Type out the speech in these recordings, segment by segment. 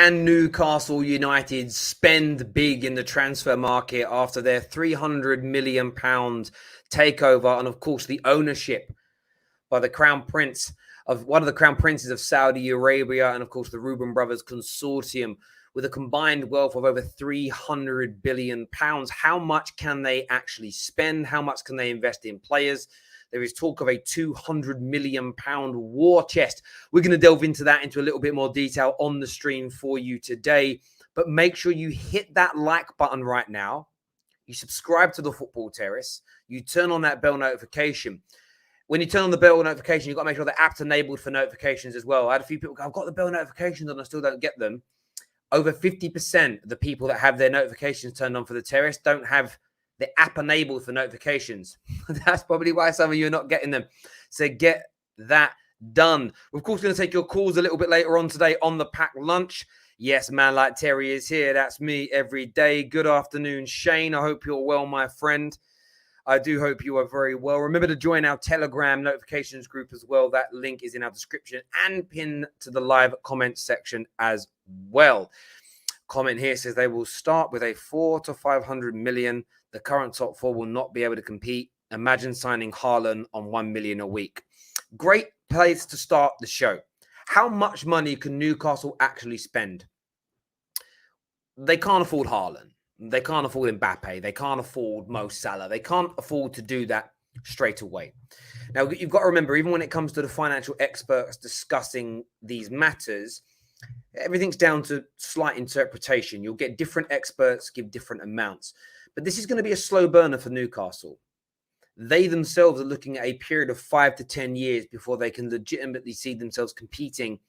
Can Newcastle United spend big in the transfer market after their £300 million takeover? And of course, the ownership by the Crown Prince of one of the Crown Princes of Saudi Arabia, and of course, the Reuben brothers consortium with a combined wealth of over £300 billion. How much can they actually spend? How much can they invest in players? There is talk of a £200 million war chest. We're going to delve into that into a little bit more detail on the stream for you today. But make sure you hit that like button right now. You subscribe to the Football Terrace. You turn on that bell notification. When you turn on the bell notification, you've got to make sure the app's enabled for notifications as well. I had a few people go, I've got the bell notifications and I still don't get them. Over 50% of the people that have their notifications turned on for the Terrace don't have the app enabled for notifications. That's probably why some of you are not getting them. So get that done. We're of course going to take your calls a little bit later on today on the packed lunch. Yes, man like Terry is here. That's me every day. Good afternoon, Shane. I hope you're well, my friend. I do hope you are very well. Remember to join our Telegram notifications group as well. That link is in our description and pinned to the live comment section as well. Comment here says they will start with a 400 to 500 million. The current top four will not be able to compete. Imagine signing Haaland on 1 million a week. Great place to start the show. How much money can Newcastle actually spend? They can't afford Haaland. They can't afford Mbappe. They can't afford Mo Salah. They can't afford to do that straight away. Now, you've got to remember, even when it comes to the financial experts discussing these matters, everything's down to slight interpretation. You'll get different experts give different amounts. But this is going to be a slow burner for Newcastle. They themselves are looking at a period of 5 to 10 years before they can legitimately see themselves competing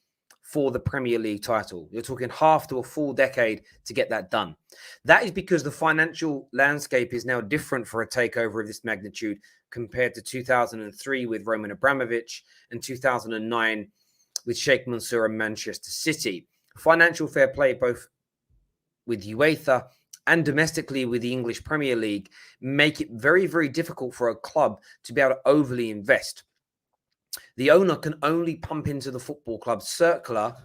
for the Premier League title. You're talking half to a full decade to get that done. That is because the financial landscape is now different for a takeover of this magnitude compared to 2003 with Roman Abramovich and 2009 with Sheikh Mansour and Manchester City. Financial fair play, both with UEFA and domestically with the English Premier League, make it very, very difficult for a club to be able to overly invest. The owner can only pump into the football club circular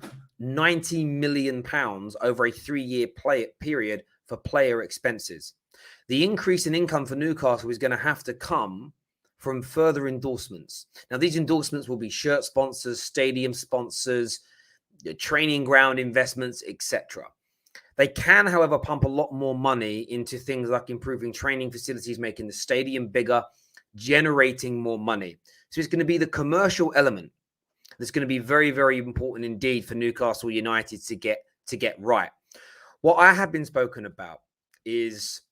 £90 million over a 3-year period for player expenses. The increase in income for Newcastle is going to have to come from further endorsements. Now, these endorsements will be shirt sponsors, stadium sponsors, training ground investments, etc. They can, however, pump a lot more money into things like improving training facilities, making the stadium bigger, generating more money. So it's going to be the commercial element that's going to be very, very important indeed for Newcastle United to get right. What I have been spoken about is,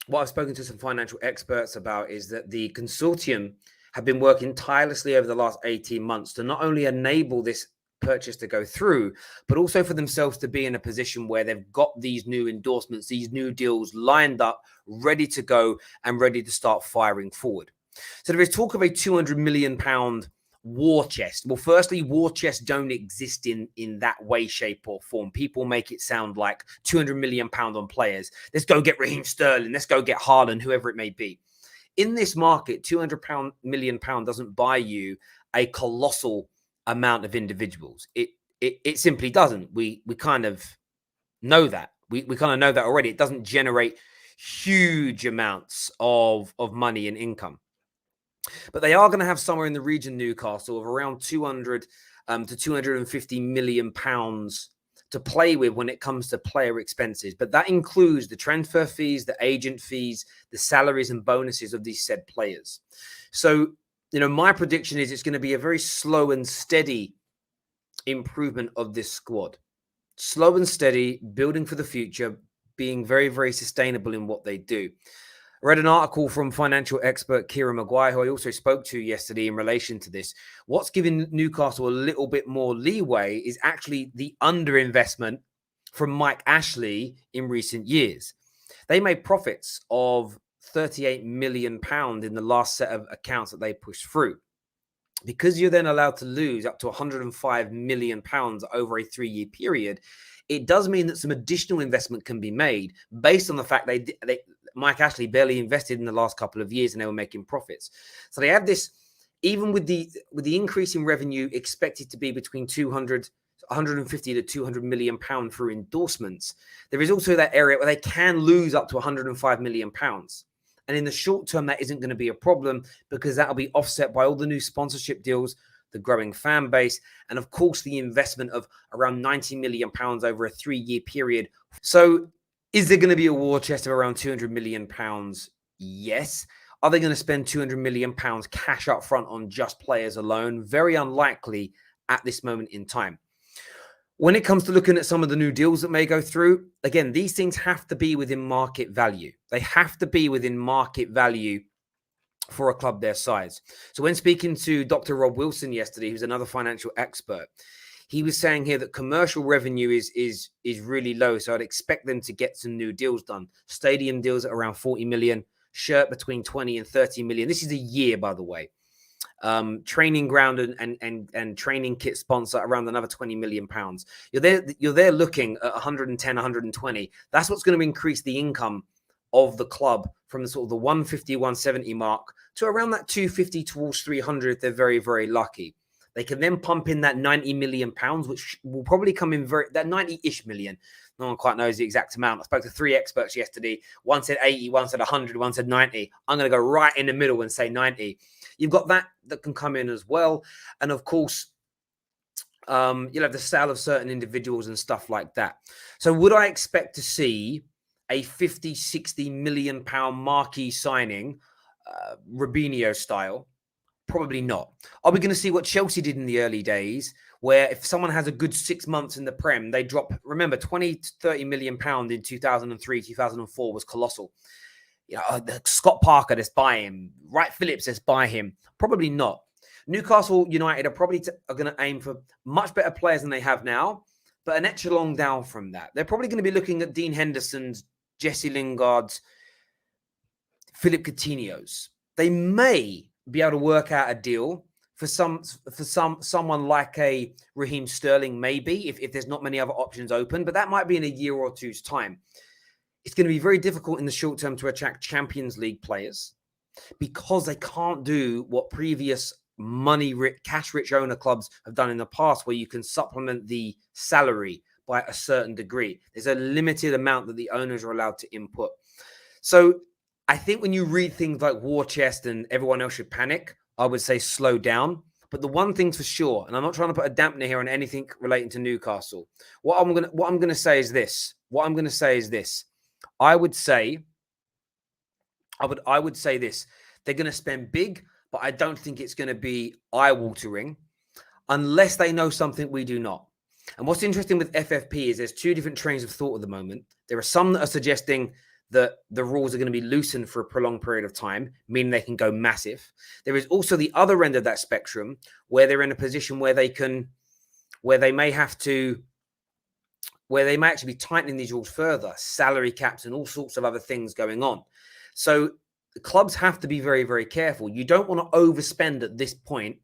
what I've spoken to some financial experts about, is that the consortium have been working tirelessly over the last 18 months to not only enable this purchase to go through, but also for themselves to be in a position where they've got these new endorsements, these new deals lined up, ready to go and ready to start firing forward. So there is talk of a £200 million war chest. Well, firstly, war chests don't exist in that way, shape or form. People make it sound like £200 million on players. Let's go get Raheem Sterling. Let's go get Haaland, whoever it may be. In this market, £200 million doesn't buy you a colossal amount of individuals. It simply doesn't. We kind of know that. We kind of know that already. It doesn't generate huge amounts of money and income. But they are going to have somewhere in the region, Newcastle, of around 200 to 250 million pounds to play with when it comes to player expenses. But that includes the transfer fees, the agent fees, the salaries and bonuses of these said players. So, my prediction is it's going to be a very slow and steady improvement of this squad. Slow and steady, building for the future, being very, very sustainable in what they do. I read an article from financial expert Kieran Maguire, who I also spoke to yesterday in relation to this. What's giving Newcastle a little bit more leeway is actually the underinvestment from Mike Ashley in recent years. They made profits of £38 million in the last set of accounts that they pushed through. Because you're then allowed to lose up to £105 million over a 3-year period, it does mean that some additional investment can be made based on the fact Mike Ashley barely invested in the last couple of years and they were making profits. So they have this, even with the increase in revenue expected to be between 200 150 to 200 million pound through endorsements. There is also that area where they can lose up to 105 million pounds. And in the short term, that isn't going to be a problem because that'll be offset by all the new sponsorship deals, the growing fan base, and of course, the investment of around 90 million pounds over a 3-year period. So is there going to be a war chest of around 200 million pounds? Yes. Are they going to spend 200 million pounds cash up front on just players alone? Very unlikely at this moment in time. When it comes to looking at some of the new deals that may go through, again, these things have to be within market value. They have to be within market value for a club their size. So when speaking to Dr. Rob Wilson yesterday, who's another financial expert, he was saying here that commercial revenue is really low. So I'd expect them to get some new deals done. Stadium deals at around 40 million, shirt between 20 and 30 million. This is a year, by the way. Training ground and training kit sponsor around another 20 million pounds. You're there looking at 110, 120. That's what's going to increase the income of the club from the sort of the 150, 170 mark to around that 250 towards 300 if they're very, very lucky. They can then pump in that 90 million pounds, which will probably come in that 90-ish million. No one quite knows the exact amount. I spoke to 3 experts yesterday. One said 80, one said 100, one said 90. I'm going to go right in the middle and say 90. You've got that can come in as well. And of course, you'll have the sale of certain individuals and stuff like that. So would I expect to see a 50, 60 million pound marquee signing, Rubinho style? Probably not. Are we going to see what Chelsea did in the early days, where if someone has a good 6 months in the Prem, they drop, remember, 20 to 30 million pound in 2003, 2004 was colossal. You know, Scott Parker, let's buy him. Wright Phillips, let's buy him. Probably not. Newcastle United are probably going to aim for much better players than they have now, but an echelon down from that. They're probably going to be looking at Dean Henderson's, Jesse Lingard's, Philip Coutinho's. They may be able to work out a deal for someone like a Raheem Sterling, maybe, if there's not many other options open, but that might be in a year or two's time. It's going to be very difficult in the short term to attract Champions League players because they can't do what previous cash-rich owner clubs have done in the past, where you can supplement the salary by a certain degree. There's a limited amount that the owners are allowed to input. So I think when you read things like war chest and everyone else should panic, I would say slow down. But the one thing's for sure, and I'm not trying to put a dampener here on anything relating to Newcastle. What I'm going to say is this. I would say this. They're going to spend big, but I don't think it's going to be eye-watering unless they know something we do not. And what's interesting with FFP is there's 2 different trains of thought at the moment. There are some that are suggesting that the rules are going to be loosened for a prolonged period of time, meaning they can go massive. There is also the other end of that spectrum where they're in a position where they may actually be tightening these rules further, salary caps and all sorts of other things going on. So the clubs have to be very, very careful. You don't want to overspend at this point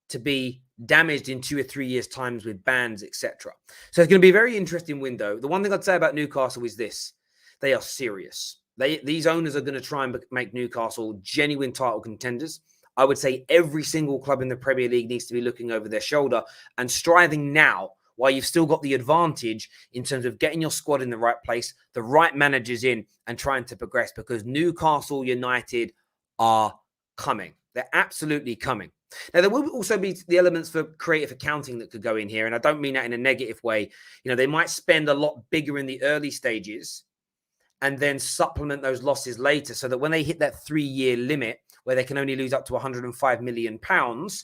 to be damaged in 2 or 3 years' times with bans, etc. So it's going to be a very interesting window. The one thing I'd say about Newcastle is this. They are serious. These owners are going to try and make Newcastle genuine title contenders. I would say every single club in the Premier League needs to be looking over their shoulder and striving now, while you've still got the advantage in terms of getting your squad in the right place, the right managers in, and trying to progress, because Newcastle United are coming. They're absolutely coming. Now, there will also be the elements for creative accounting that could go in here, and I don't mean that in a negative way. You know, they might spend a lot bigger in the early stages and then supplement those losses later, so that when they hit that 3-year limit where they can only lose up to 105 million pounds,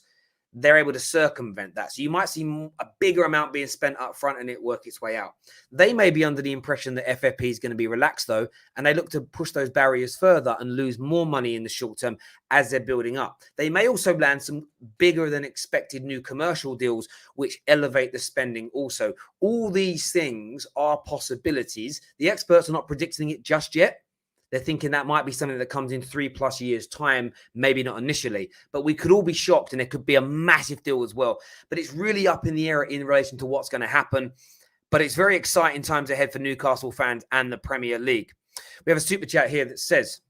they're able to circumvent that. So you might see a bigger amount being spent up front and it work its way out. They may be under the impression that FFP is going to be relaxed, though, and they look to push those barriers further and lose more money in the short term as they're building up. They may also land some bigger than expected new commercial deals, which elevate the spending also. All these things are possibilities. The experts are not predicting it just yet. They're thinking that might be something that comes in 3+ years' time, maybe not initially. But we could all be shocked, and it could be a massive deal as well. But it's really up in the air in relation to what's going to happen. But it's very exciting times ahead for Newcastle fans and the Premier League. We have a super chat here that says,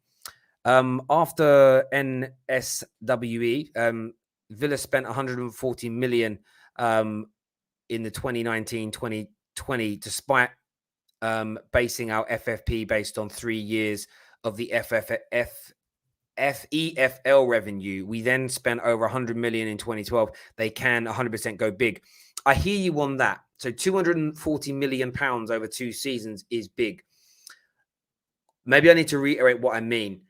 after NSWE, Villa spent 140 million in the 2019-2020, despite basing our FFP based on 3 years of the FEFL revenue. We then spent over 100 million in 2012. They can 100% go big. I hear you on that. So 240 million pounds over 2 seasons is big. Maybe I need to reiterate what I mean.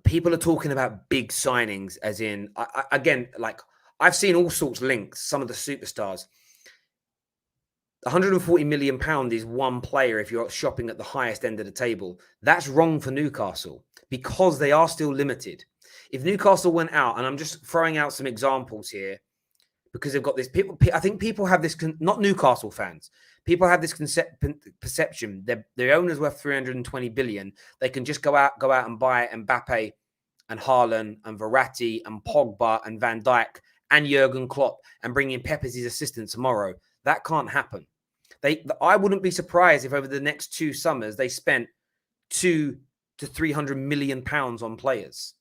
People are talking about big signings, as in, again, like I've seen all sorts of links, some of the superstars. 140 million pound is one player if you're shopping at the highest end of the table. That's wrong for Newcastle because they are still limited. If Newcastle went out, and I'm just throwing out some examples here because they've got this, I think people have this, not Newcastle fans, people have this perception that their owner's worth 320 billion. They can just go out and buy Mbappe and Haaland and Verratti and Pogba and Van Dijk and Jurgen Klopp and bring in Pep as his assistant tomorrow. That can't happen. I wouldn't be surprised if over the next 2 summers they spent 200 to 300 million pounds on players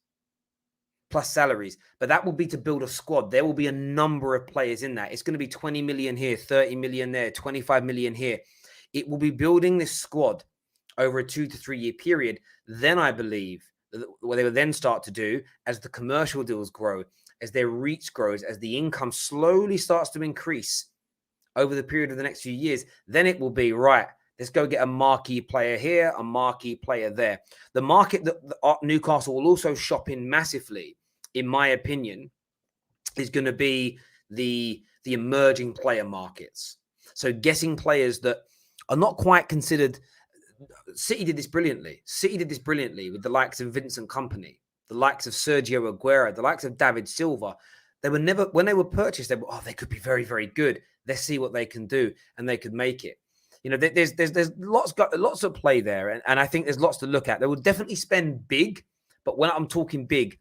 plus salaries. But that will be to build a squad. There will be a number of players in that. It's going to be 20 million here, 30 million there, 25 million here. It will be building this squad over a 2 to 3 year period. Then I believe what they will then start to do as the commercial deals grow, as their reach grows, as the income slowly starts to increase over the period of the next few years, then it will be, right, let's go get a marquee player here, a marquee player there. The market that Newcastle will also shop in massively, in my opinion, is going to be the emerging player markets. So getting players that are not quite considered. City did this brilliantly. City did this brilliantly with the likes of Vincent Kompany, the likes of Sergio Aguero, the likes of David Silva. They were never, when they were purchased, they could be very, very good. Let's see what they can do, and they could make it. You know, there's lots of play there, and I think there's lots to look at. They will definitely spend big, but when I'm talking big,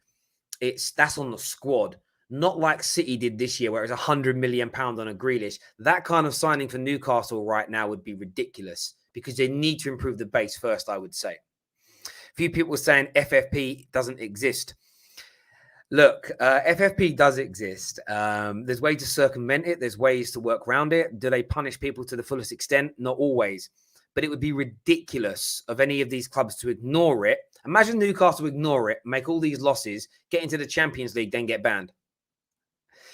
that's on the squad, not like City did this year, where it was 100 million pounds on a Grealish. That kind of signing for Newcastle right now would be ridiculous because they need to improve the base first, I would say. A few people are saying FFP doesn't exist. Look, FFP does exist. There's ways to circumvent it. There's ways to work around it. Do they punish people to the fullest extent? Not always. But it would be ridiculous of any of these clubs to ignore it. Imagine Newcastle ignore it, make all these losses, get into the Champions League, then get banned.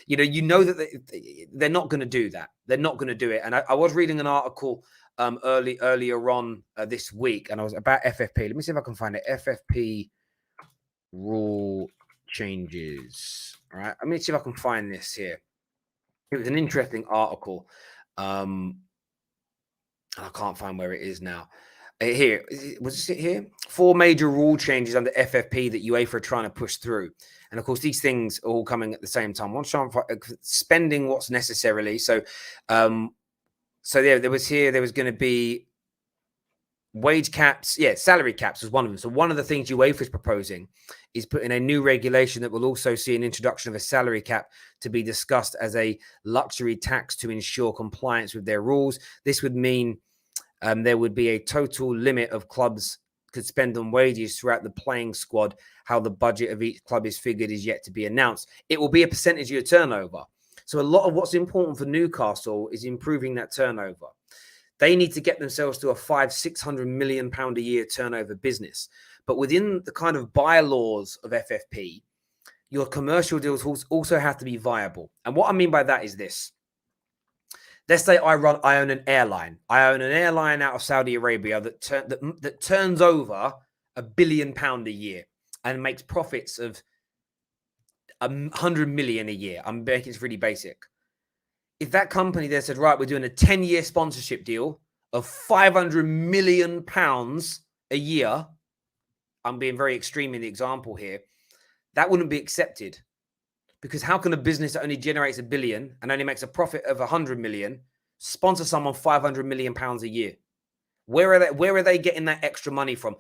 You know that they're not going to do that. They're not going to do it. And I was reading an article earlier on this week, and I was about FFP. Let me see if I can find it. FFP rule changes. All right. Let me see if I can find this here. It was an interesting article. I can't find where it is now. Here. Was it here? 4 major rule changes under FFP that UEFA are trying to push through. And of course, these things are all coming at the same time. One trying spending what's necessarily. So there was going to be wage caps. Yeah, salary caps was one of them. So one of the things UEFA is proposing is putting a new regulation that will also see an introduction of a salary cap to be discussed as a luxury tax to ensure compliance with their rules. This would mean there would be a total limit of clubs could spend on wages throughout the playing squad. How the budget of each club is figured is yet to be announced. It will be a percentage of your turnover. So a lot of what's important for Newcastle is improving that turnover. They need to get themselves to a 500-600 million pound a year turnover business. But within the kind of bylaws of FFP, your commercial deals also have to be viable. And what I mean by that is this. Let's say I own an airline. I own an airline out of Saudi Arabia that turns over £1 billion a year and makes profits of 100 million a year. I'm making it really basic. If that company there said, right, we're doing a 10-year sponsorship deal of 500 million pounds a year, I'm being very extreme in the example here, that wouldn't be accepted. Because how can a business that only generates £1 billion and only makes a profit of 100 million sponsor someone 500 million pounds a year? Where are they getting that extra money from?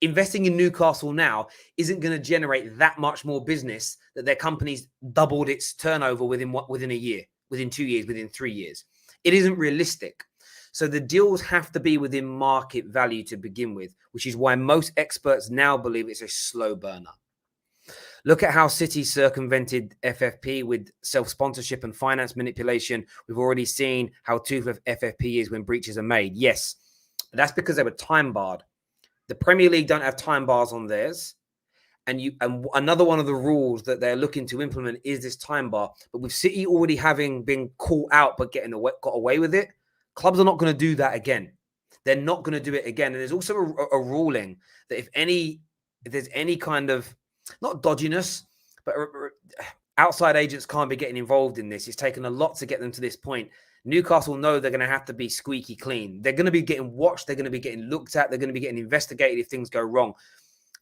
Investing in Newcastle now isn't going to generate that much more business that their company's doubled its turnover within a year, within 2 years, within 3 years. It isn't realistic. So the deals have to be within market value to begin with, which is why most experts now believe it's a slow burner. Look at how City circumvented FFP with self-sponsorship and finance manipulation. We've already seen how toothless FFP is when breaches are made. Yes, but that's because they were time barred. The Premier League don't have time bars on theirs. And another one of the rules that they're looking to implement is this time bar. But with City already having been caught out but got away with it, clubs are not going to do that again. They're not going to do it again. And there's also a ruling that if there's any kind of, not dodginess, but outside agents can't be getting involved in this. It's taken a lot to get them to this point. Newcastle know they're going to have to be squeaky clean. They're going to be getting watched. They're going to be getting looked at. They're going to be getting investigated if things go wrong.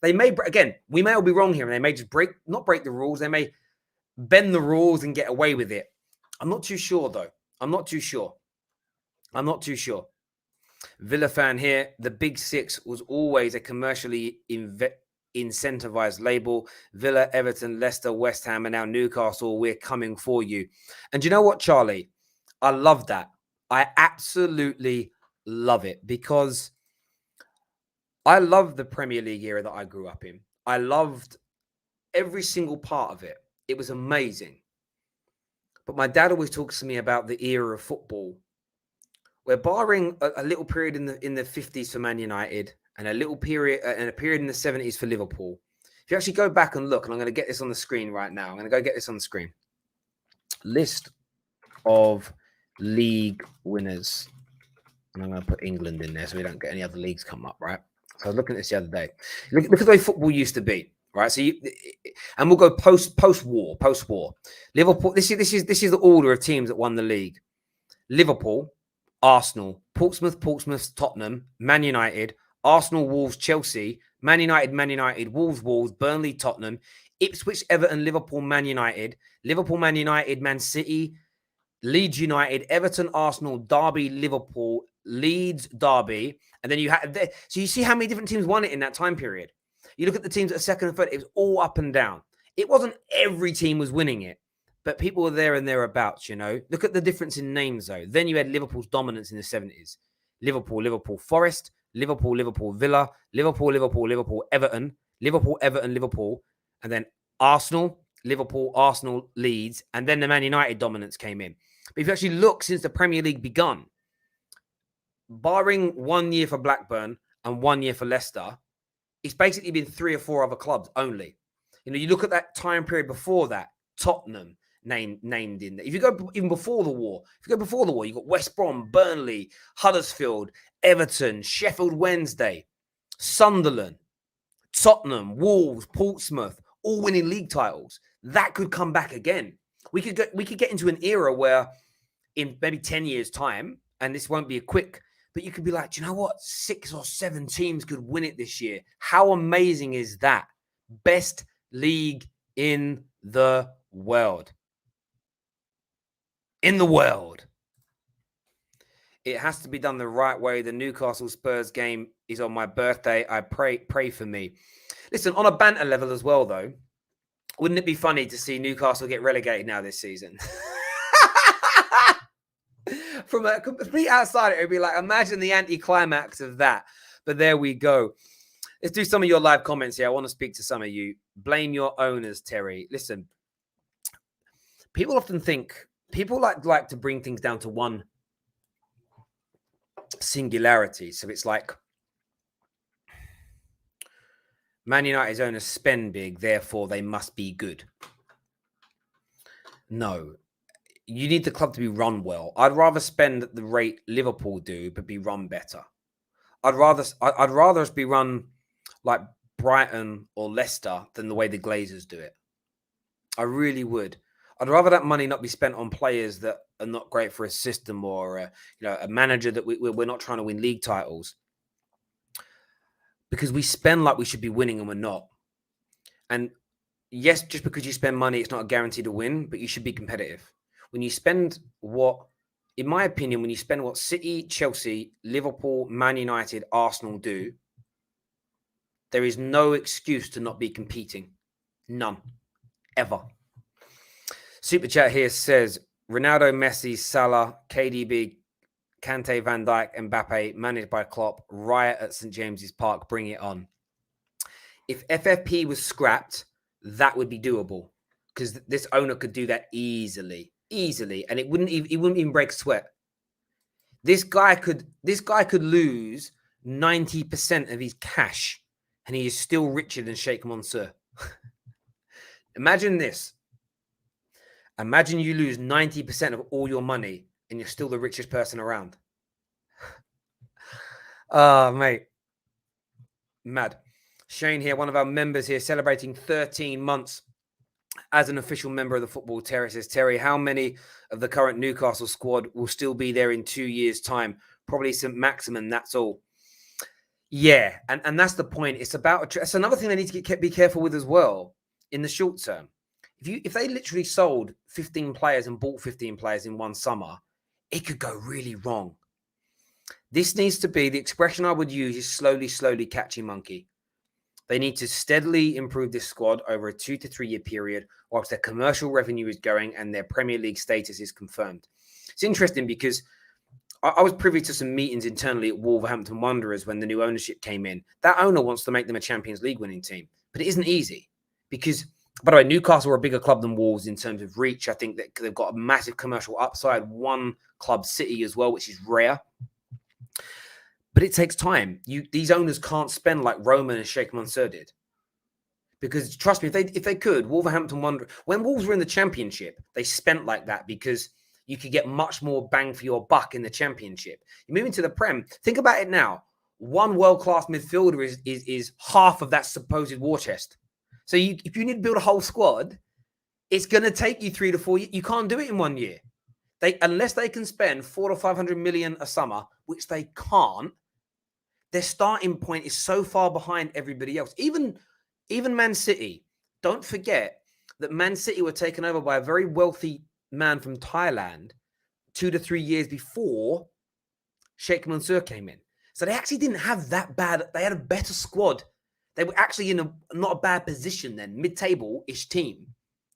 They may, again, we may all be wrong here, and they may just not break the rules. They may bend the rules and get away with it. I'm not too sure, though. I'm not too sure. Villa fan here. The Big Six was always a commercially incentivized label. Villa, Everton, Leicester, West Ham, and now Newcastle. We're coming for you. And you know what, Charlie? I love that. I absolutely love it because I love the Premier League era that I grew up in. I loved every single part of it. It was amazing. But my dad always talks to me about the era of football, where barring a little period in the 50s for Man United and a period in the 70s for Liverpool, if you actually go back and look, and I'm going to get this on the screen right now. I'm going to go get this on the screen. List of league winners. And I'm going to put England in there so we don't get any other leagues come up, right? So I was looking at this the other day. Look at the way football used to be, right? So and we'll go post-war. Liverpool. This is the order of teams that won the league. Liverpool, Arsenal, Portsmouth, Tottenham, Man United, Arsenal, Wolves, Chelsea, Man United, Wolves, Burnley, Tottenham, Ipswich, Everton, Liverpool, Man United, Man City, Leeds United, Everton, Arsenal, Derby, Liverpool, Leeds, Derby. And then you had, so you see how many different teams won it in that time period. You look at the teams that are second and third, it was all up and down. It wasn't every team was winning it, but people were there and thereabouts, you know. Look at the difference in names, though. Then you had Liverpool's dominance in the 70s. Liverpool, Forest, Liverpool, Villa, Liverpool, Everton, Liverpool. And then Arsenal, Liverpool, Arsenal, Leeds. And then the Man United dominance came in. But if you actually look since the Premier League begun, barring 1 year for Blackburn and 1 year for Leicester, it's basically been 3 or 4 other clubs only. You know, you look at that time period before that, Tottenham named in there. If you go even before the war, you've got West Brom, Burnley, Huddersfield, Everton, Sheffield Wednesday, Sunderland, Tottenham, Wolves, Portsmouth, all winning league titles. That could come back again. We could get into an era where in maybe 10 years' time, and this won't be a quick, but you could be like, do you know what? 6 or 7 teams could win it this year. How amazing is that? Best league in the world. In the world. It has to be done the right way. The Newcastle Spurs game is on my birthday. I pray for me. Listen, on a banter level as well, though, wouldn't it be funny to see Newcastle get relegated now this season? From a complete outsider, it would be like, imagine the anticlimax of that. But there we go. Let's do some of your live comments here. I want to speak to some of you. Blame your owners, Terry. Listen, people often think, people like to bring things down to one singularity. So it's like, Man United's owners spend big, therefore they must be good. No. You need the club to be run well. I'd rather spend at the rate Liverpool do, but be run better. I'd rather us be run like Brighton or Leicester than the way the Glazers do it. I really would. I'd rather that money not be spent on players that are not great for a system or a manager that we're not trying to win league titles. Because we spend like we should be winning and we're not. And yes, just because you spend money, it's not a guarantee to win, but you should be competitive. When you spend in my opinion, when you spend what City, Chelsea, Liverpool, Man United, Arsenal do, there is no excuse to not be competing. None. Ever. Super Chat here says, Ronaldo, Messi, Salah, KDB, Kante, Van Dijk, Mbappe, managed by Klopp, riot at St. James's Park, bring it on. If FFP was scrapped, that would be doable because this owner could do that easily, and it wouldn't even break sweat. This guy could lose 90% of his cash, and he is still richer than Sheikh Mansour. Imagine this. Imagine you lose 90% of all your money, and you're still the richest person around. Oh, mate. Mad. Shane here, one of our members here, celebrating 13 months as an official member of the Football Terrace. Says, Terry, how many of the current Newcastle squad will still be there in 2 years' time? Probably St. Maximin, that's all. Yeah, and that's the point. It's about, it's another thing they need to be careful with as well in the short term. If they literally sold 15 players and bought 15 players in one summer, it could go really wrong. This needs to be, the expression I would use is slowly catching monkey. They need to steadily improve this squad over a 2 to 3 year period whilst their commercial revenue is going and their Premier League status is confirmed. It's interesting because I was privy to some meetings internally at Wolverhampton Wanderers when the new ownership came in. That owner wants to make them a Champions League winning team, but it isn't easy because, by the way, Newcastle are a bigger club than Wolves in terms of reach. I think that they've got a massive commercial upside, one club city as well, which is rare. But it takes time. These owners can't spend like Roman and Sheikh Mansour did. Because trust me, if they could, Wolverhampton Wanderers, when Wolves were in the Championship, they spent like that because you could get much more bang for your buck in the Championship. You move into the Prem, think about it now. One world-class midfielder is half of that supposed war chest. So if you need to build a whole squad, it's going to take you 3 to 4 years. You can't do it in 1 year. Unless they can spend 400 to 500 million a summer, which they can't, their starting point is so far behind everybody else. Even Man City, don't forget that Man City were taken over by a very wealthy man from Thailand 2 to 3 years before Sheikh Mansour came in. So they actually didn't have that bad. They had a better squad. They were actually in not a bad position then, mid-table-ish team.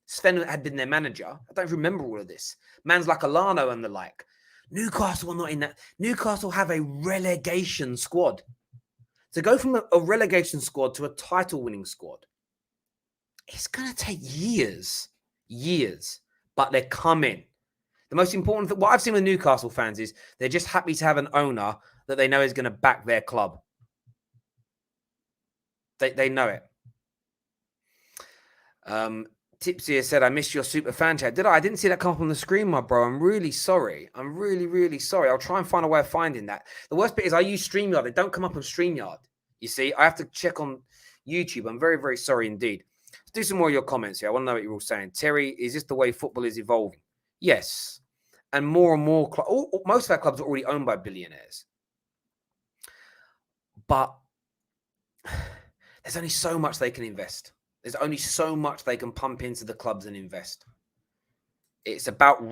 Sven had been their manager. I don't remember all of this. Man's like Alano and the like. Newcastle are not in that. Newcastle have a relegation squad. To go from a relegation squad to a title-winning squad, it's going to take years. But they're coming. The most important thing, what I've seen with Newcastle fans is they're just happy to have an owner that they know is going to back their club. They know it. Tipsy has said, I missed your super fan chat. Did I? I didn't see that come up on the screen, my bro. I'm really sorry. I'm really sorry. I'll try and find a way of finding that. The worst bit is I use StreamYard. They don't come up on StreamYard. You see, I have to check on YouTube. I'm very sorry indeed. Let's do some more of your comments here. I want to know what you're all saying. Terry, is this the way football is evolving? Yes. And more, most of our clubs are already owned by billionaires. But there's only so much they can invest. There's only so much they can pump into the clubs and invest. It's about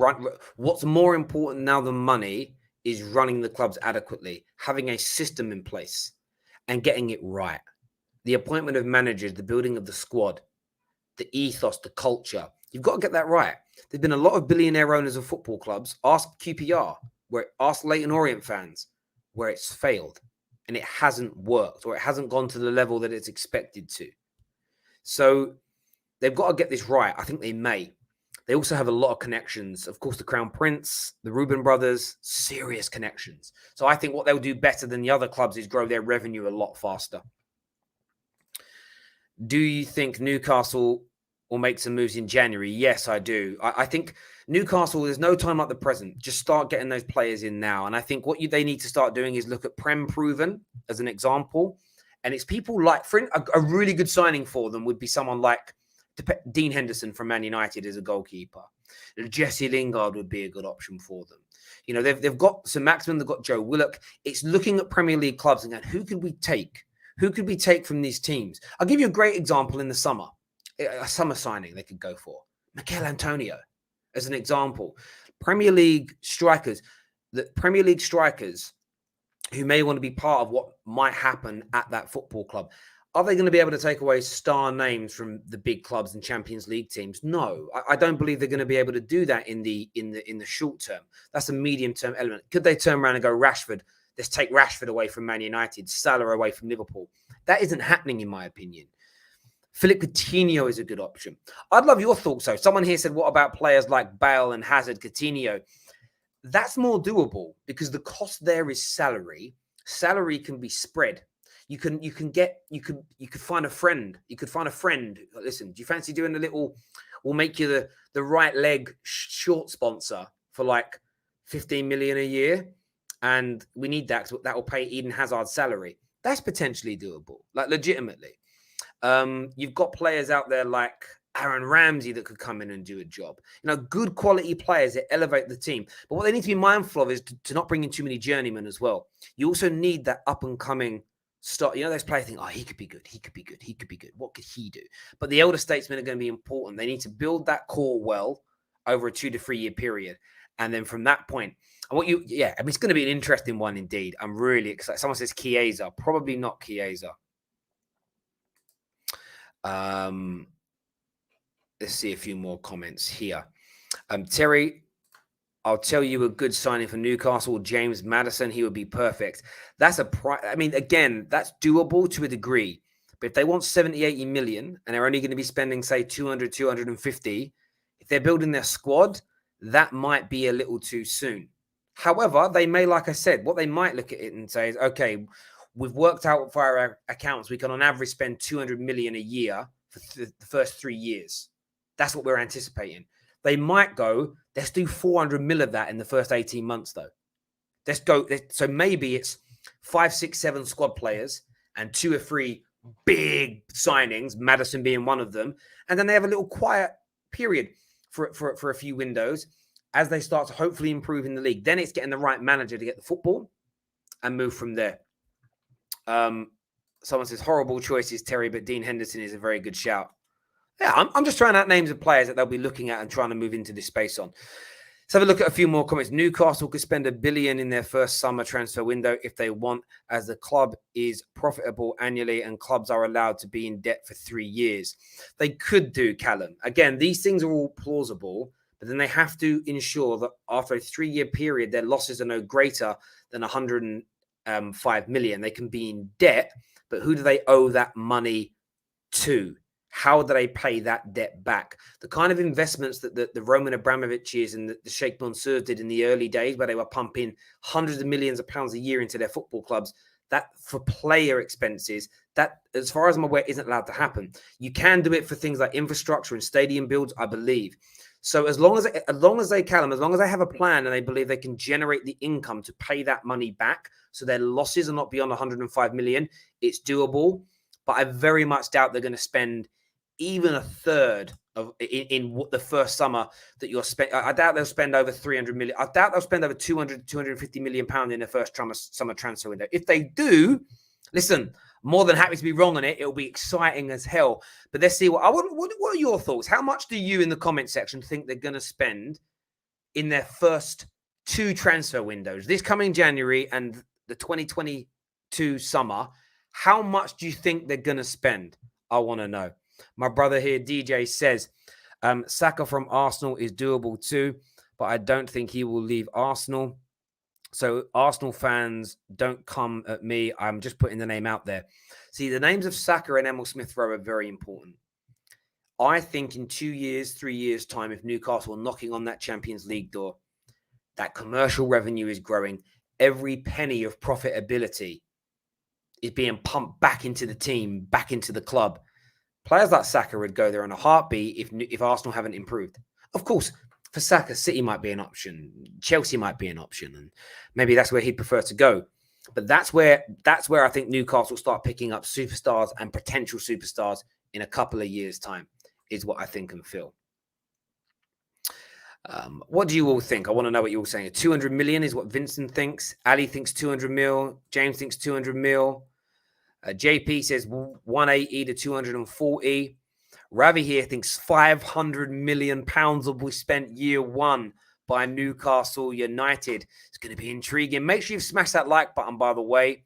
what's more important now than money is running the clubs adequately, having a system in place and getting it right. The appointment of managers, the building of the squad, the ethos, the culture. You've got to get that right. There's been a lot of billionaire owners of football clubs. Ask QPR, ask Leyton Orient fans, where it's failed and it hasn't worked or it hasn't gone to the level that it's expected to. So they've got to get this right. I think they may. They also have a lot of connections. Of course, the Crown Prince, the Reuben brothers, serious connections. So I think what they'll do better than the other clubs is grow their revenue a lot faster. Do you think Newcastle will make some moves in January? Yes, I do. I think Newcastle, there's no time like the present. Just start getting those players in now. And I think what they need to start doing is look at Prem Proven as an example. And it's people like, a really good signing for them would be someone like Dean Henderson from Man United as a goalkeeper. Jesse Lingard would be a good option for them. You know, they've got St. Maximin, they've got Joe Willock. It's looking at Premier League clubs and going, who could we take? Who could we take from these teams? I'll give you a great example in the summer. A summer signing they could go for. Mikel Antonio, as an example. Premier League strikers who may want to be part of what might happen at that football club. Are they going to be able to take away star names from the big clubs and Champions League teams? No, I don't believe they're going to be able to do that in the short term. That's a medium term element. Could they turn around and go, Rashford, let's take Rashford away from Man United, Salah away from Liverpool? That isn't happening, in my opinion. Philip Coutinho is a good option. I'd love your thoughts, though. Someone here said, what about players like Bale and Hazard, Coutinho? That's more doable because the cost there is salary. Salary can be spread. You could find a friend. You could find a friend. Listen, do you fancy doing a little? We'll make you the right leg short sponsor for like 15 million a year, and we need that because that will pay Eden Hazard's salary. That's potentially doable, like legitimately. You've got players out there like Aaron Ramsey that could come in and do a job. Good quality players that elevate the team. But what they need to be mindful of is to not bring in too many journeymen as well. You also need that up and coming start. Those players think, oh, he could be good. He could be good. He could be good. What could he do? But the elder statesmen are going to be important. They need to build that core well over a 2 to 3 year period. And then from that point, it's going to be an interesting one indeed. I'm really excited. Someone says Chiesa. Probably not Chiesa. Let's see a few more comments here. Terry, I'll tell you a good signing for Newcastle, James Maddison. He would be perfect. That's again, that's doable to a degree. But if they want 70, 80 million and they're only going to be spending, say, 200, 250, if they're building their squad, that might be a little too soon. However, they may, like I said, what they might look at it and say is, okay, we've worked out for our accounts, we can on average spend 200 million a year for the first 3 years. That's what we're anticipating. They might go, let's do 400 mil of that in the first 18 months, though. Let's go. So maybe it's 5, 6, 7 squad players and 2 or 3 big signings, Maddison being one of them. And then they have a little quiet period for a few windows as they start to hopefully improve in the league. Then it's getting the right manager to get the football and move from there. Someone says, horrible choices, Terry, but Dean Henderson is a very good shout. Yeah, I'm just trying out names of players that they'll be looking at and trying to move into this space on. Let's have a look at a few more comments. Newcastle could spend $1 billion in their first summer transfer window if they want, as the club is profitable annually and clubs are allowed to be in debt for 3 years. They could do, Callum. Again, these things are all plausible, but then they have to ensure that after a 3-year period, their losses are no greater than 105 million. They can be in debt, but who do they owe that money to? How do they pay that debt back? The kind of investments that the Roman Abramoviches and the Sheikh Mansours did in the early days, where they were pumping hundreds of millions of pounds a year into their football clubs, that for player expenses, that, as far as I'm aware, isn't allowed to happen. You can do it for things like infrastructure and stadium builds, I believe. So as long as they have a plan and they believe they can generate the income to pay that money back, so their losses are not beyond 105 million, it's doable. But I very much doubt they're going to spend even a third of in the first summer that you're spending. I doubt they'll spend over 300 million. I doubt they'll spend over 200, 250 million pounds in their first summer transfer window. If they do, listen, more than happy to be wrong on it. It'll be exciting as hell. But let's see what are your thoughts? How much do you in the comment section think they're going to spend in their first 2 transfer windows, this coming January and the 2022 summer? How much do you think they're going to spend? I want to know. My brother here, DJ, says Saka from Arsenal is doable too, but I don't think he will leave Arsenal. So Arsenal fans, don't come at me. I'm just putting the name out there. See, the names of Saka and Emil Smith-Rowe are very important. I think in 2 years, 3 years' time, if Newcastle are knocking on that Champions League door, that commercial revenue is growing. Every penny of profitability is being pumped back into the team, back into the club. Players like Saka would go there in a heartbeat if Arsenal haven't improved. Of course, for Saka, City might be an option. Chelsea might be an option. And maybe that's where he'd prefer to go. But that's where I think Newcastle start picking up superstars and potential superstars in a couple of years' time, is what I think and feel. What do you all think? I want to know what you're all saying. 200 million is what Vincent thinks. Ali thinks 200 mil. James thinks 200 mil. JP says 180 to 240. Ravi here thinks 500 million pounds will be spent year 1 by Newcastle United. It's going to be intriguing. Make sure you've smashed that like button, by the way.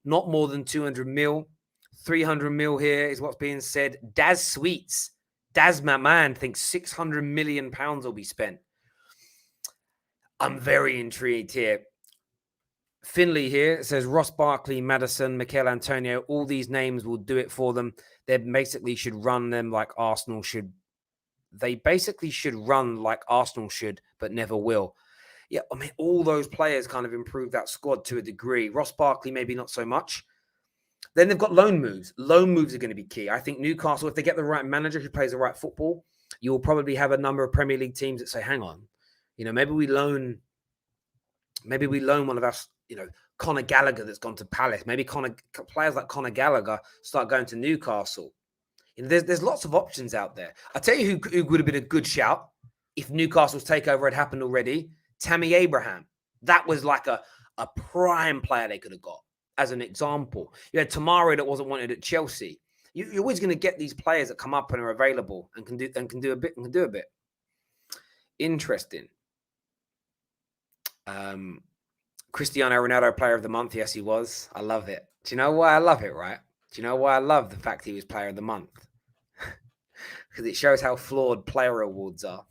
Not more than 200 mil. 300 mil here is what's being said. Daz Sweets, Daz my man, thinks 600 million pounds will be spent. I'm very intrigued here. Finley here says Ross Barkley, Maddison, Mikel Antonio, all these names will do it for them. they basically should run them like Arsenal should. They basically should run like Arsenal should, but never will. Yeah, I mean, all those players kind of improved that squad to a degree. Ross Barkley, maybe not so much. Then they've got loan moves. Loan moves are going to be key. I think Newcastle, if they get the right manager who plays the right football, you'll probably have a number of Premier League teams that say, hang on, maybe we loan one of us, Conor Gallagher that's gone to Palace. Maybe players like Conor Gallagher start going to Newcastle. There's lots of options out there. I'll tell you who would have been a good shout if Newcastle's takeover had happened already. Tammy Abraham. That was like a prime player they could have got, as an example. You had Tamari that wasn't wanted at Chelsea. You're always going to get these players that come up and are available and can do a bit. Interesting. Cristiano Ronaldo, Player of the Month. Yes, he was. I love it. Do you know why I love it, right? Do you know why I love the fact he was Player of the Month? Because it shows how flawed player awards are.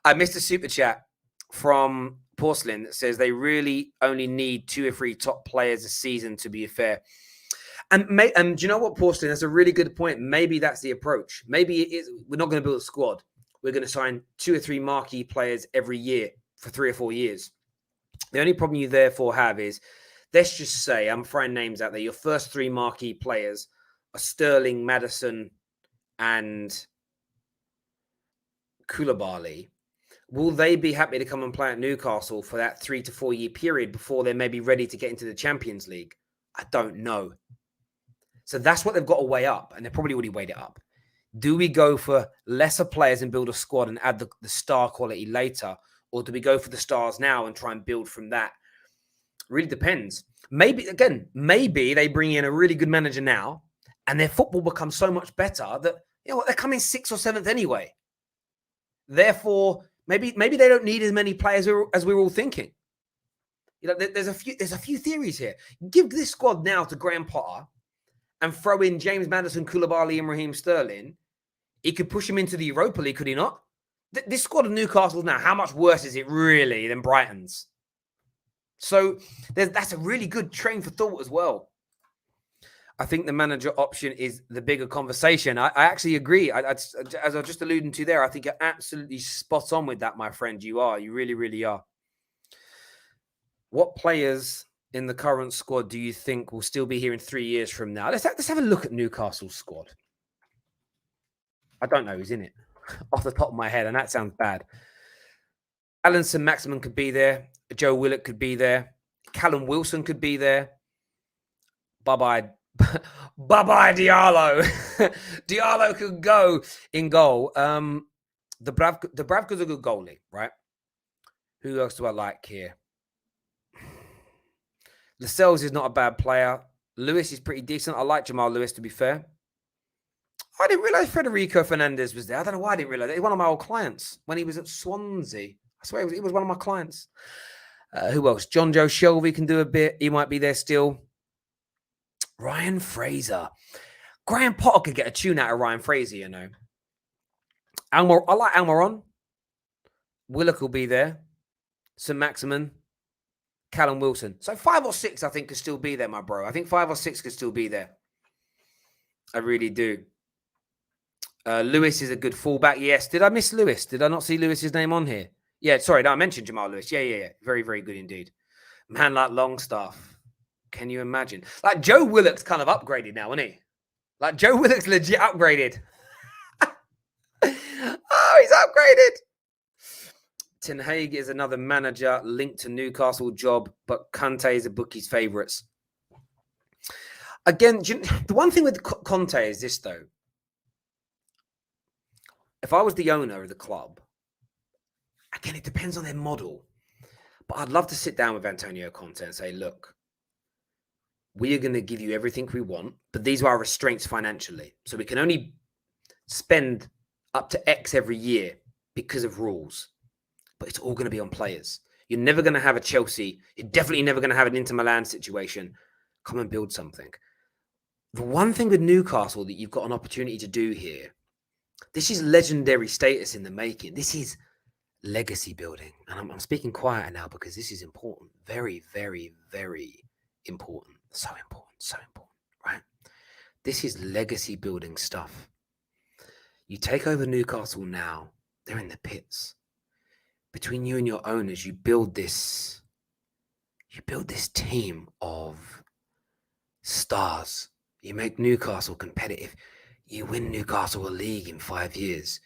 I missed a super chat from Porcelain that says they really only need 2 or 3 top players a season to be fair. And do you know what, Porcelain? That's a really good point. Maybe that's the approach. Maybe it is. We're not going to build a squad. We're going to sign 2 or 3 marquee players every year for 3 or 4 years. The only problem you therefore have is, let's just say, I'm throwing names out there. Your first 3 marquee players are Sterling, Maddison, and Koulibaly. Will they be happy to come and play at Newcastle for that 3 to 4 year period before they're maybe ready to get into the Champions League? I don't know. So that's what they've got to weigh up, and they've probably already weighed it up. Do we go for lesser players and build a squad and add the star quality later? Or do we go for the stars now and try and build from that? Really depends. Maybe they bring in a really good manager now and their football becomes so much better that, they're coming 6th or 7th anyway. Therefore, maybe they don't need as many players as we're all thinking. There's a few theories here. Give this squad now to Graham Potter and throw in James Maddison, Koulibaly, and Raheem Sterling. He could push him into the Europa League, could he not? This squad of Newcastle now, how much worse is it really than Brighton's? So that's a really good train for thought as well. I think the manager option is the bigger conversation. I actually agree. As I was just alluding to there, I think you're absolutely spot on with that, my friend. You are. You really, really are. What players in the current squad do you think will still be here in 3 years from now? Let's have a look at Newcastle's squad. I don't know who's in it off the top of my head, and that sounds bad. Alan Saint-Maximin could be there. Joe Willock could be there. Callum Wilson could be there. Bye-bye Diallo. Diallo could go in goal. Dubravka's a good goalie, right? Who else do I like here? Lascelles is not a bad player. Lewis is pretty decent. I like Jamal Lewis, to be fair. I didn't realize Federico Fernandez was there. I don't know why I didn't realize that. He's one of my old clients when he was at Swansea. I swear he was one of my clients. Who else? John Joe Shelby can do a bit. He might be there still. Ryan Fraser. Graham Potter could get a tune out of Ryan Fraser, I like Almiron. Willock will be there. Saint-Maximin. Callum Wilson. So 5 or 6, I think, could still be there, my bro. I think 5 or 6 could still be there. I really do. Lewis is a good fullback. Yes. Did I miss Lewis? Did I not see Lewis's name on here? Yeah, sorry. No, I mentioned Jamal Lewis. Yeah. Very, very good indeed. Man like Longstaff. Can you imagine? Like Joe Willock's kind of upgraded now, isn't he? Like Joe Willock's legit upgraded. Oh, he's upgraded. Ten Hag is another manager linked to Newcastle job, but Conte is a bookie's favourites. Again, the one thing with Conte is this, though. If I was the owner of the club, again, it depends on their model. But I'd love to sit down with Antonio Conte and say, look, we are going to give you everything we want, but these are our restraints financially. So we can only spend up to X every year because of rules. But it's all going to be on players. You're never going to have a Chelsea. You're definitely never going to have an Inter Milan situation. Come and build something. The one thing with Newcastle that you've got an opportunity to do here, this is legendary status in the making. This is legacy building. And I'm speaking quieter now because this is important. Very, very, very important. So important, right? This is legacy building stuff. You take over Newcastle now, they're in the pits. Between you and your owners, you build this team of stars. You make Newcastle competitive. You win Newcastle a league in 5 years.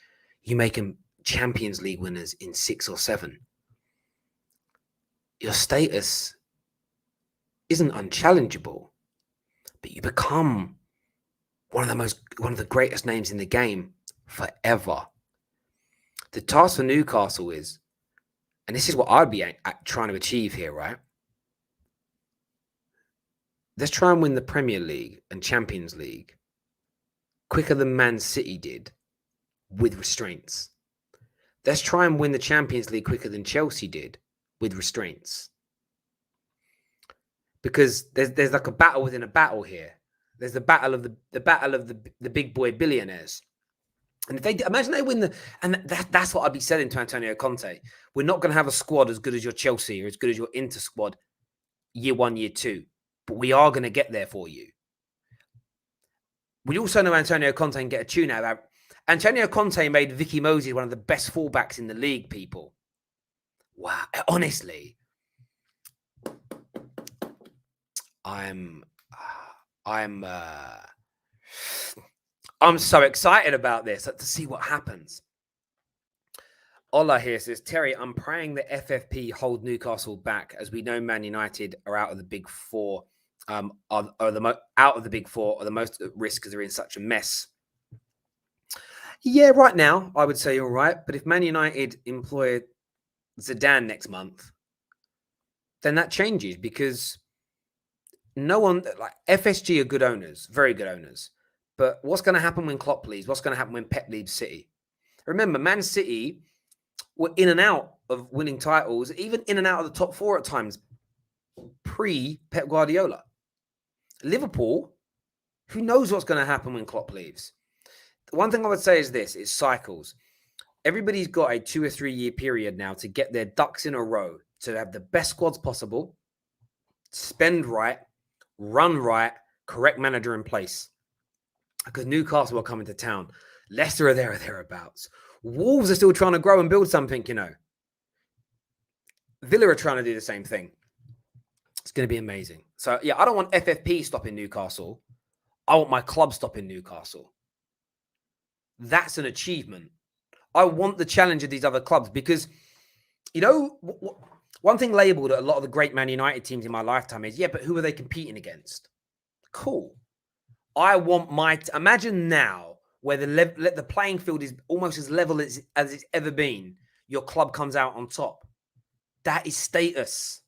You make them Champions League winners in 6 or 7. Your status isn't unchallengeable, but you become one of the greatest names in the game forever. The task for Newcastle is, and this is what I'd be trying to achieve here, right? Let's try and win the Premier League and Champions League quicker than Man City did with restraints. Let's try and win the Champions League quicker than Chelsea did with restraints. Because there's like a battle within a battle here. There's the battle of the big boy billionaires. And if they imagine they win that's what I'd be saying to Antonio Conte. We're not going to have a squad as good as your Chelsea or as good as your Inter squad year 1, year 2, but we are going to get there for you. We also know Antonio Conte can get a tune out of that. Antonio Conte made Vicky Moses one of the best fullbacks in the league, people. Wow. Honestly, I'm so excited about this to see what happens. Ola here says, Terry, I'm praying the FFP hold Newcastle back, as we know Man United are out of the big four. Out of the big four are the most at risk because they're in such a mess. Yeah, right now I would say you're right, but if Man United employ Zidane next month, then that changes, because no one, like FSG, are good owners, very good owners. But what's going to happen when Klopp leaves? What's going to happen when Pep leaves City? Remember, Man City were in and out of winning titles, even in and out of the top 4 at times, pre-Pep Guardiola. Liverpool, who knows what's going to happen when Klopp leaves? The one thing I would say is this, is cycles. Everybody's got a 2 or 3 year period now to get their ducks in a row, to have the best squads possible, spend right, run right, correct manager in place. Because Newcastle are coming to town. Leicester are there or thereabouts. Wolves are still trying to grow and build something, you know. Villa are trying to do the same thing. It's going to be amazing. So, yeah, I don't want FFP stopping Newcastle. I want my club stopping Newcastle. That's an achievement. I want the challenge of these other clubs because, you know, one thing labelled at a lot of the great Man United teams in my lifetime is, yeah, but who are they competing against? Cool. I want imagine now where the playing field is almost as level as it's ever been. Your club comes out on top. That is status.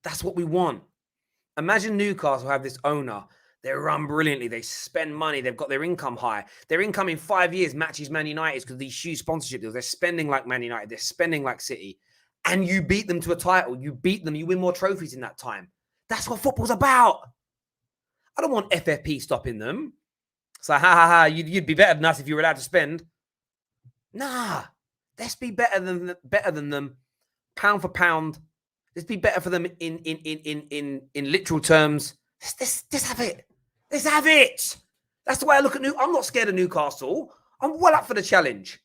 That's what we want. Imagine Newcastle have this owner. They run brilliantly. They spend money. They've got their income high. Their income in 5 years matches Man United's because these huge sponsorship deals. They're spending like Man United. They're spending like City. And you beat them to a title. You beat them. You win more trophies in that time. That's what football's about. I don't want FFP stopping them. It's like, you'd be better than us if you were allowed to spend. Nah, let's be better than them, pound for pound. Let's be better for them in literal terms. Let's have it. Let's have it. That's the way I look at I'm not scared of Newcastle. I'm well up for the challenge.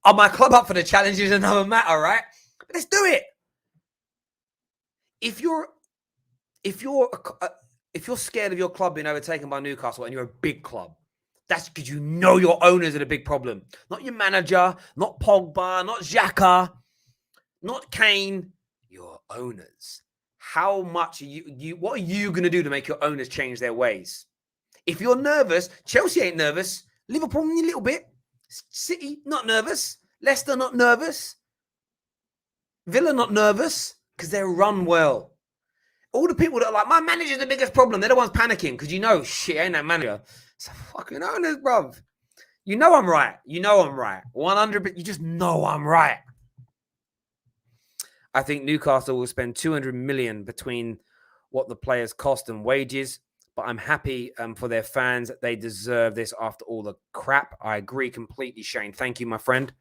Are my club up for the challenge is another matter, right? But let's do it. If you're scared of your club being overtaken by Newcastle and you're a big club, that's because you know your owners are the big problem. Not your manager, not Pogba, not Xhaka, not Kane, your owners. How much are what are you going to do to make your owners change their ways? If you're nervous, Chelsea ain't nervous. Liverpool, a little bit. City, not nervous. Leicester, not nervous. Villa, not nervous because they're run well. All the people that are like, my manager's the biggest problem, they're the ones panicking because you know, shit, ain't that manager. It's fucking owners, bruv. You know I'm right. 100, but you just know I'm right. I think Newcastle will spend 200 million between what the players cost and wages, but I'm happy for their fans that they deserve this after all the crap. I agree completely, Shane. Thank you, my friend.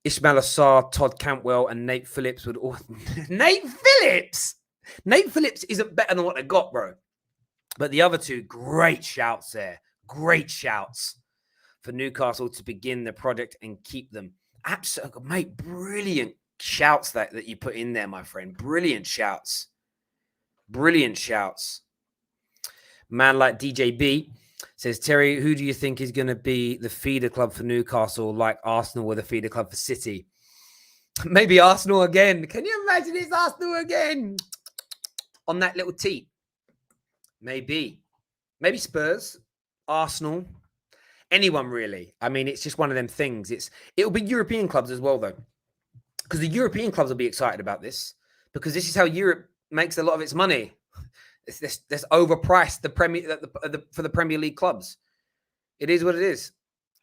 Ismail Assar, Todd Cantwell, and Nate Phillips would all... Nate Phillips? Nate Phillips isn't better than what they got, bro. But the other two, great shouts there. Great shouts for Newcastle to begin the project and keep them. Absolutely, mate, brilliant shouts that you put in there, my friend. Brilliant shouts. Brilliant shouts. Man like DJB says, Terry, who do you think is going to be the feeder club for Newcastle, like Arsenal were the feeder club for City? Maybe Arsenal again. Can you imagine it's Arsenal again? On that little tee. Maybe. Maybe Spurs, Arsenal, anyone really. I mean, it's just one of them things. It'll be European clubs as well, though. Because the European clubs will be excited about this. Because this is how Europe makes a lot of its money. That's overpriced for the Premier League clubs. It is what it is.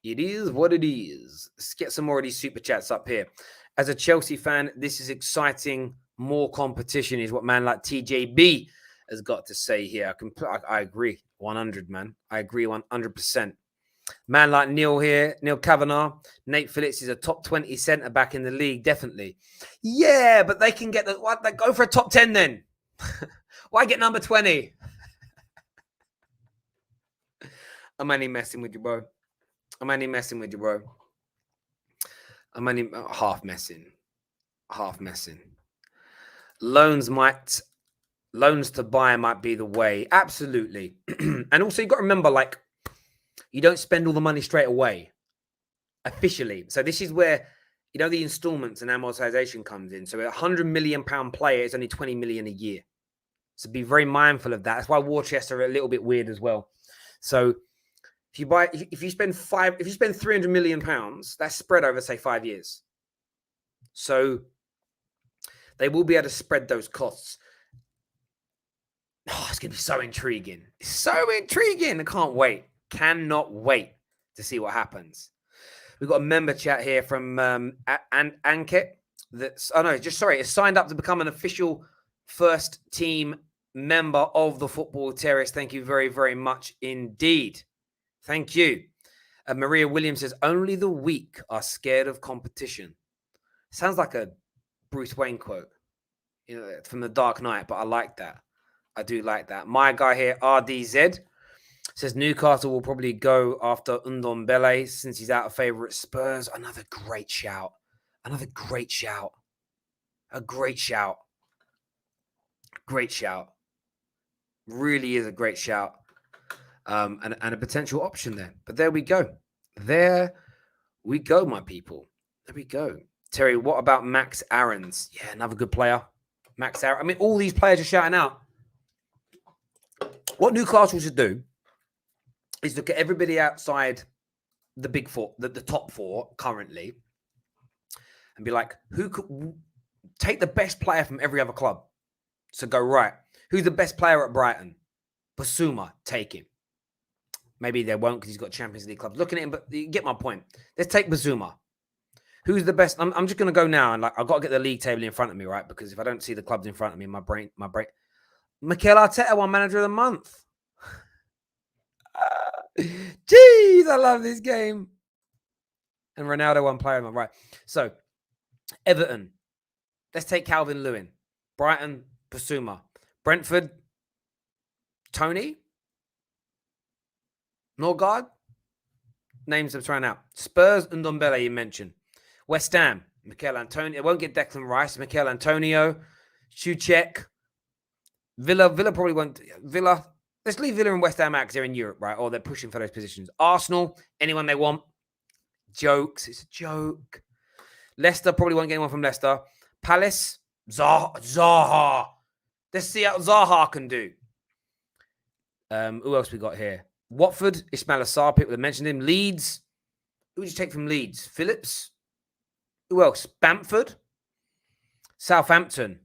It is what it is. Let's get some more of these super chats up here. As a Chelsea fan, this is exciting. More competition is what man like TJB has got to say here. I agree. 100, man. I agree 100%. Man like Neil here, Neil Kavanagh. Nate Phillips is a top 20 centre back in the league, definitely. Yeah, but they can get go for a top 10 then. Why get number 20? I'm only messing with you, bro. I'm only half messing. Loans to buy might be the way. Absolutely. And also, you've got to remember, like, you don't spend all the money straight away. Officially. So this is where, the installments and amortization comes in. So a £100 million player is only 20 million a year. So be very mindful of that. That's why war chests are a little bit weird as well. So if you spend £300 million, that's spread over, say, 5 years. So they will be able to spread those costs. Oh, it's going to be so intriguing. It's so intriguing. I can't wait. Cannot wait to see what happens. We've got a member chat here from Ankit. It's signed up to become an official first team member of the Football Terrace. Thank you very, very much indeed. Thank you. Maria Williams says, only the weak are scared of competition. Sounds like a Bruce Wayne quote, from The Dark Knight, but I like that. I do like that. My guy here, RDZ, says Newcastle will probably go after Ndombele since he's out of favour at Spurs. Another great shout. A great shout. Really is a great shout. And a potential option there. But there we go. My people. There we go. Terry, what about Max Aarons? Yeah, another good player. Max Aarons. I mean, all these players are shouting out. What Newcastle should do is look at everybody outside the big four, the top four currently, and be like, who could take the best player from every other club? So go, right, who's the best player at Brighton? Basuma, take him. Maybe they won't because he's got Champions League clubs. Looking at him, but you get my point. Let's take Basuma. Who's the best? I'm just going to go now, and I've got to get the league table in front of me, right? Because if I don't see the clubs in front of me, my brain. Mikel Arteta won Manager of the Month. Jeez, I love this game. And Ronaldo won Player of the Month, right? So, Everton. Let's take Calvin Lewin. Brighton, Basuma. Brentford, Tony. Norgard. Names I'm trying out. Spurs and Ndombele you mentioned. West Ham, Mikel Antonio. It won't get Declan Rice. Mikel Antonio. Souček. Villa probably won't. Villa. Let's leave Villa and West Ham out because they're in Europe, right? Or they're pushing for those positions. Arsenal, anyone they want. Jokes. It's a joke. Leicester probably won't get anyone from Leicester. Palace, Zaha. Let's see how Zaha can do. Who else we got here? Watford, Ismail Assar. People have mentioned him. Leeds. Who would you take from Leeds? Phillips. Who else? Bamford. Southampton.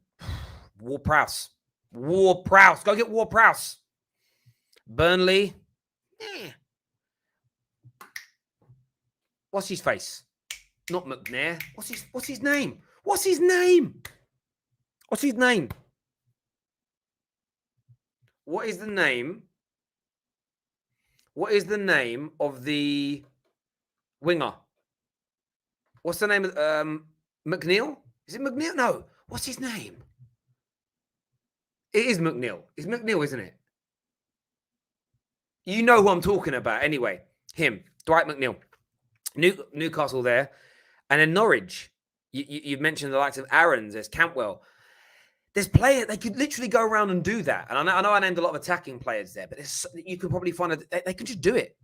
Ward-Prowse. Go get Ward-Prowse. Burnley. What's his face? Not McNair. What's his name? What's his name? What is the name of the winger? What's the name of McNeil? Is it McNeil? No. What's his name? It is McNeil. It's McNeil, isn't it? You know who I'm talking about. Anyway, him, Dwight McNeil, Newcastle there, and then Norwich. You've mentioned the likes of Aarons, there's Cantwell. There's players, they could literally go around and do that. And I know I named a lot of attacking players there, but you could probably find they could just do it.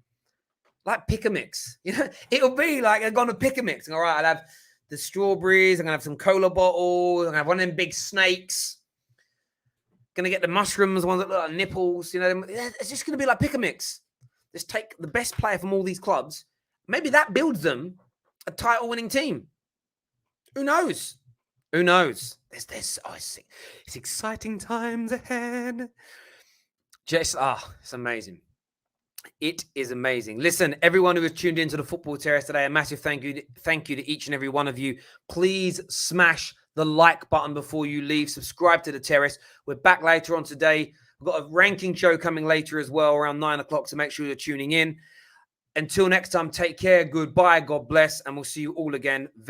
Like pick a mix. You know, it'll be like they're going to pick a mix. All right, I'll have the strawberries, I'm going to have some cola bottles, I'm going to have one of them big snakes. Going to get the mushrooms, ones that look like nipples. You know, it's just going to be like pick a mix. Just take the best player from all these clubs. Maybe that builds them a title-winning team. Who knows? Who knows? It's exciting times ahead. Just, it's amazing. It is amazing. Listen, everyone who has tuned into the Football Terrace today, a massive thank you to each and every one of you. Please smash the like button before you leave. Subscribe to the Terrace. We're back later on today. We've got a ranking show coming later as well, around 9 o'clock, so make sure you're tuning in. Until next time, take care, goodbye, God bless, and we'll see you all again